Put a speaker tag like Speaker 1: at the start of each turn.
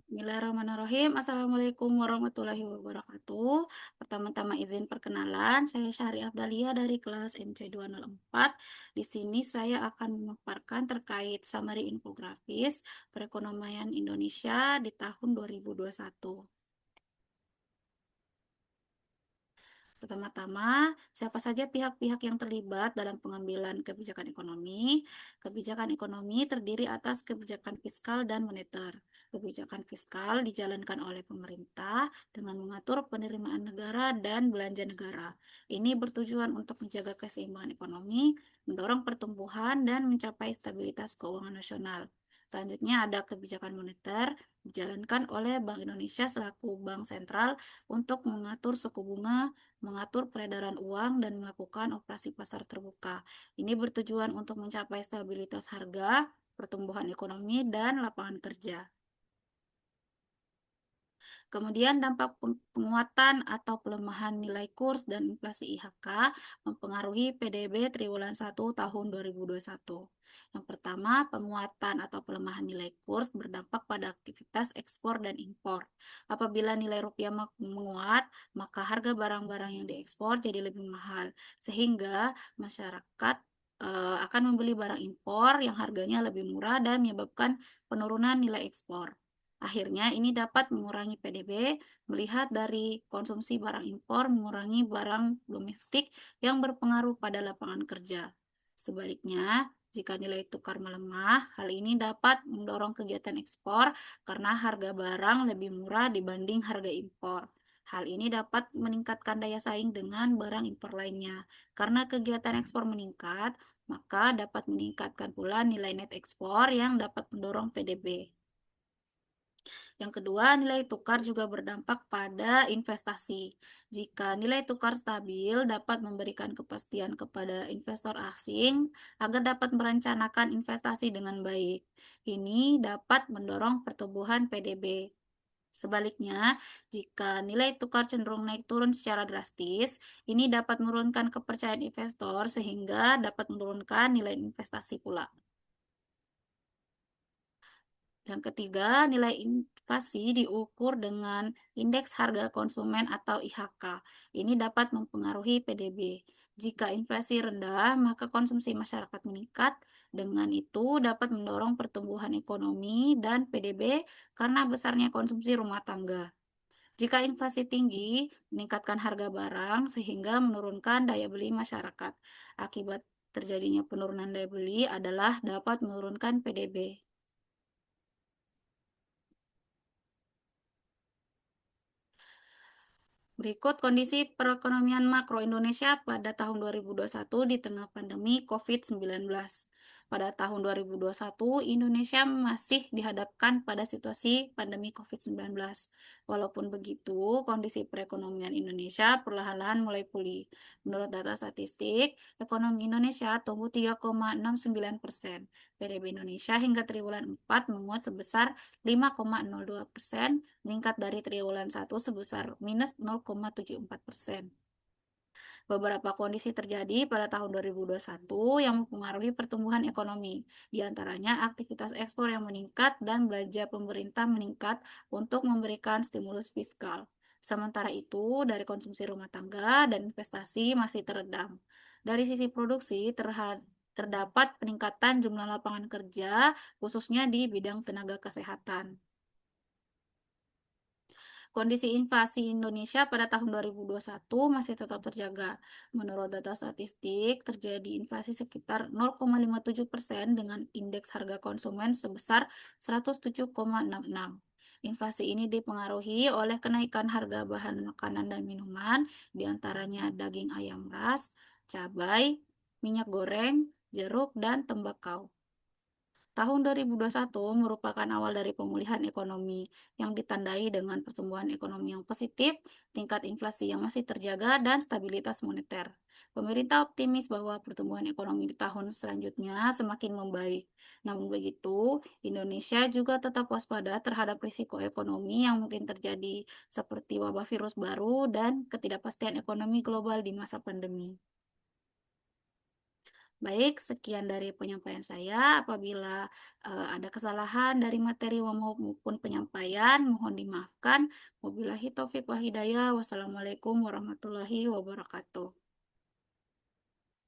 Speaker 1: Bismillahirrahmanirrahim. Assalamualaikum warahmatullahi wabarakatuh. Pertama-tama izin perkenalan, saya Syahri Abdalia dari kelas MC204. Di sini saya akan memaparkan terkait summary infografis perekonomian Indonesia di tahun 2021. Pertama-tama, siapa saja pihak-pihak yang terlibat dalam pengambilan kebijakan ekonomi? Kebijakan ekonomi terdiri atas kebijakan fiskal dan moneter. Kebijakan fiskal dijalankan oleh pemerintah dengan mengatur penerimaan negara dan belanja negara. Ini bertujuan untuk menjaga keseimbangan ekonomi, mendorong pertumbuhan, dan mencapai stabilitas keuangan nasional. Selanjutnya ada kebijakan moneter dijalankan oleh Bank Indonesia selaku bank sentral untuk mengatur suku bunga, mengatur peredaran uang, dan melakukan operasi pasar terbuka. Ini bertujuan untuk mencapai stabilitas harga, pertumbuhan ekonomi, dan lapangan kerja. Kemudian dampak penguatan atau pelemahan nilai kurs dan inflasi IHK mempengaruhi PDB triwulan 1 tahun 2021. Yang pertama, penguatan atau pelemahan nilai kurs berdampak pada aktivitas ekspor dan impor. Apabila nilai rupiah menguat, maka harga barang-barang yang diekspor jadi lebih mahal, sehingga masyarakat akan membeli barang impor yang harganya lebih murah dan menyebabkan penurunan nilai ekspor. Akhirnya ini dapat mengurangi PDB, melihat dari konsumsi barang impor mengurangi barang domestik yang berpengaruh pada lapangan kerja. Sebaliknya, jika nilai tukar melemah, hal ini dapat mendorong kegiatan ekspor karena harga barang lebih murah dibanding harga impor. Hal ini dapat meningkatkan daya saing dengan barang impor lainnya. Karena kegiatan ekspor meningkat, maka dapat meningkatkan pula nilai net ekspor yang dapat mendorong PDB. Yang kedua, nilai tukar juga berdampak pada investasi. Jika nilai tukar stabil, dapat memberikan kepastian kepada investor asing agar dapat merencanakan investasi dengan baik. Ini dapat mendorong pertumbuhan PDB. Sebaliknya, jika nilai tukar cenderung naik turun secara drastis, ini dapat menurunkan kepercayaan investor sehingga dapat menurunkan nilai investasi pula. Yang ketiga, nilai inflasi diukur dengan indeks harga konsumen atau IHK. Ini dapat mempengaruhi PDB. Jika inflasi rendah, maka konsumsi masyarakat meningkat. Dengan itu dapat mendorong pertumbuhan ekonomi dan PDB karena besarnya konsumsi rumah tangga. Jika inflasi tinggi, meningkatkan harga barang sehingga menurunkan daya beli masyarakat. Akibat terjadinya penurunan daya beli adalah dapat menurunkan PDB. Berikut kondisi perekonomian makro Indonesia pada tahun 2021 di tengah pandemi COVID-19. Pada tahun 2021, Indonesia masih dihadapkan pada situasi pandemi COVID-19. Walaupun begitu, kondisi perekonomian Indonesia perlahan-lahan mulai pulih. Menurut data statistik, ekonomi Indonesia tumbuh 3,69%. PDB Indonesia hingga triwulan 4 menguat sebesar 5,02%, meningkat dari triwulan 1 sebesar minus 0,74%. Beberapa kondisi terjadi pada tahun 2021 yang mempengaruhi pertumbuhan ekonomi, di antaranya aktivitas ekspor yang meningkat dan belanja pemerintah meningkat untuk memberikan stimulus fiskal. Sementara itu, dari konsumsi rumah tangga dan investasi masih teredam. Dari sisi produksi, terdapat peningkatan jumlah lapangan kerja, khususnya di bidang tenaga kesehatan. Kondisi inflasi Indonesia pada tahun 2021 masih tetap terjaga. Menurut data statistik, terjadi inflasi sekitar 0,57% dengan indeks harga konsumen sebesar 107,66. Inflasi ini dipengaruhi oleh kenaikan harga bahan makanan dan minuman, diantaranya daging ayam ras, cabai, minyak goreng, jeruk, dan tembakau. Tahun 2021 merupakan awal dari pemulihan ekonomi yang ditandai dengan pertumbuhan ekonomi yang positif, tingkat inflasi yang masih terjaga, dan stabilitas moneter. Pemerintah optimis bahwa pertumbuhan ekonomi di tahun selanjutnya semakin membaik. Namun begitu, Indonesia juga tetap waspada terhadap risiko ekonomi yang mungkin terjadi seperti wabah virus baru dan ketidakpastian ekonomi global di masa pandemi. Baik, sekian dari penyampaian saya. Apabila ada kesalahan dari materi maupun penyampaian, mohon dimaafkan. Wabillahi taufik wal hidayah. Wassalamualaikum warahmatullahi wabarakatuh.